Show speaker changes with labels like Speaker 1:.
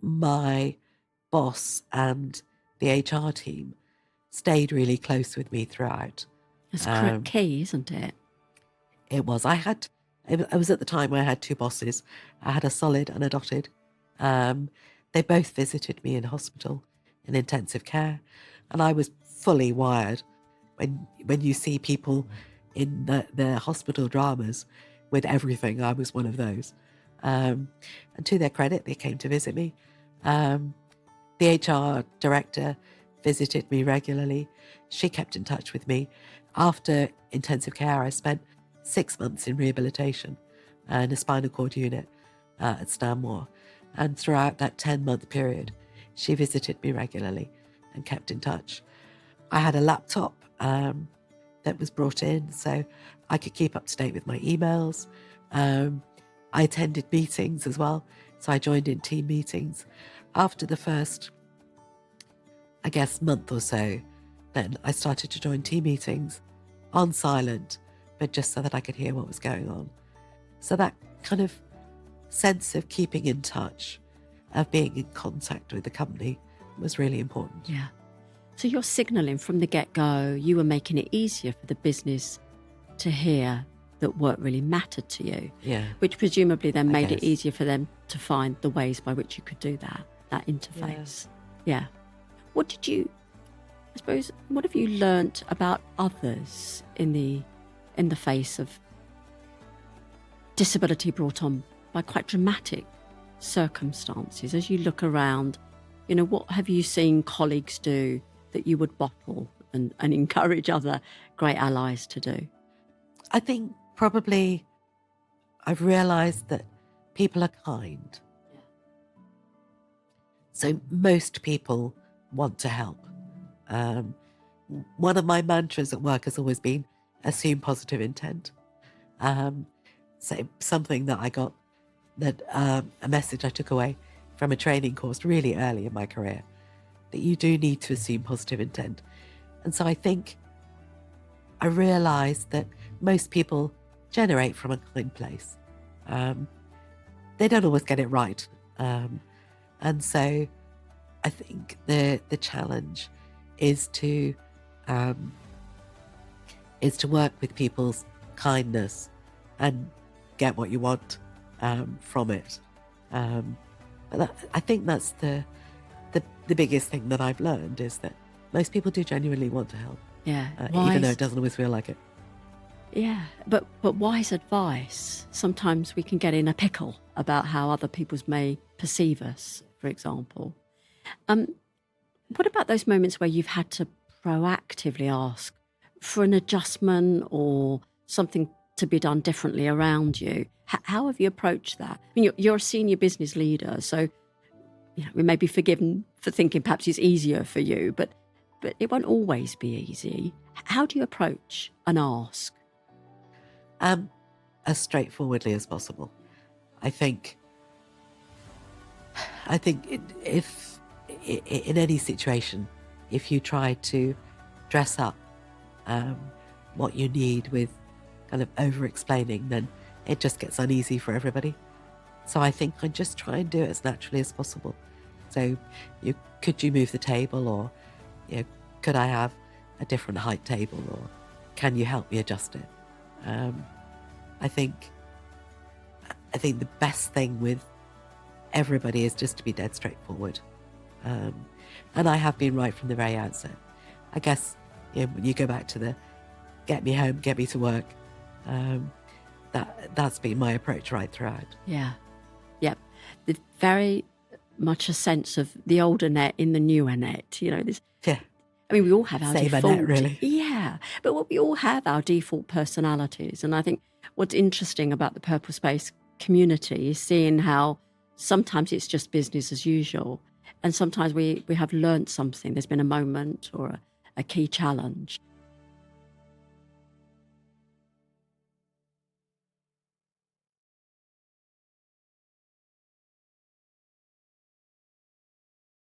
Speaker 1: my boss and the HR team stayed really close with me throughout.
Speaker 2: It's key, isn't it?
Speaker 1: It was. I was at the time where I had two bosses. I had a solid and a dotted. They both visited me in hospital, in intensive care, and I was fully wired. When you see people in the hospital dramas with everything, I was one of those. And to their credit, they came to visit me. The HR director visited me regularly. She kept in touch with me. After intensive care, I spent 6 months in rehabilitation in a spinal cord unit at Stanmore. And throughout that 10-month period, she visited me regularly and kept in touch. I had a laptop that was brought in so I could keep up to date with my emails. I attended meetings as well, so I joined in team meetings. After the first, I guess, month or so, then I started to join team meetings on silent, but just so that I could hear what was going on. So that kind of sense of keeping in touch, of being in contact with the company was really important.
Speaker 2: Yeah. So you're signalling from the get-go, you were making it easier for the business to hear that work really mattered to you.
Speaker 1: Yeah.
Speaker 2: Which presumably then made it
Speaker 1: guess.
Speaker 2: easier for them to find the ways by which you could do that interface. Yeah. What have you learnt about others in the face of disability brought on by quite dramatic circumstances? As you look around, what have you seen colleagues do that you would bottle and encourage other great allies to do?
Speaker 1: I think probably I've realised that people are kind.
Speaker 2: Yeah.
Speaker 1: So most people want to help. One of my mantras at work has always been assume positive intent. So something that I got, a message I took away from a training course really early in my career, that you do need to assume positive intent. And so I think I realised that most people generate from a kind place. They don't always get it right. And so I think the challenge is to work with people's kindness and get what you want from it. But I think that's the biggest thing that I've learned, is that most people do genuinely want to help.
Speaker 2: Yeah,
Speaker 1: even though it doesn't always feel like it.
Speaker 2: Yeah, but wise advice. Sometimes we can get in a pickle about how other people may perceive us, for example. What about those moments where you've had to proactively ask for an adjustment or something to be done differently around you? How have you approached that? I mean, you're a senior business leader, so we may be forgiven for thinking perhaps it's easier for you, but it won't always be easy. How do you approach an ask?
Speaker 1: As straightforwardly as possible. I think if in any situation, if you try to dress up what you need with kind of over-explaining, then it just gets uneasy for everybody. So I think I just try and do it as naturally as possible. So could you move the table, or could I have a different height table, or can you help me adjust it? I think the best thing with everybody is just to be dead straightforward. And I have been right from the very outset. I guess when you go back to the get me home, get me to work, that's been my approach right throughout.
Speaker 2: Yeah. Yep. There's very much a sense of the old Annette in the new Annette.
Speaker 1: Yeah.
Speaker 2: I mean, we all have our
Speaker 1: Same
Speaker 2: default.
Speaker 1: Annette, really.
Speaker 2: Yeah. But we all have our default personalities. And I think what's interesting about the Purple Space community is seeing how sometimes it's just business as usual. And sometimes we have learnt something. There's been a moment or a key challenge.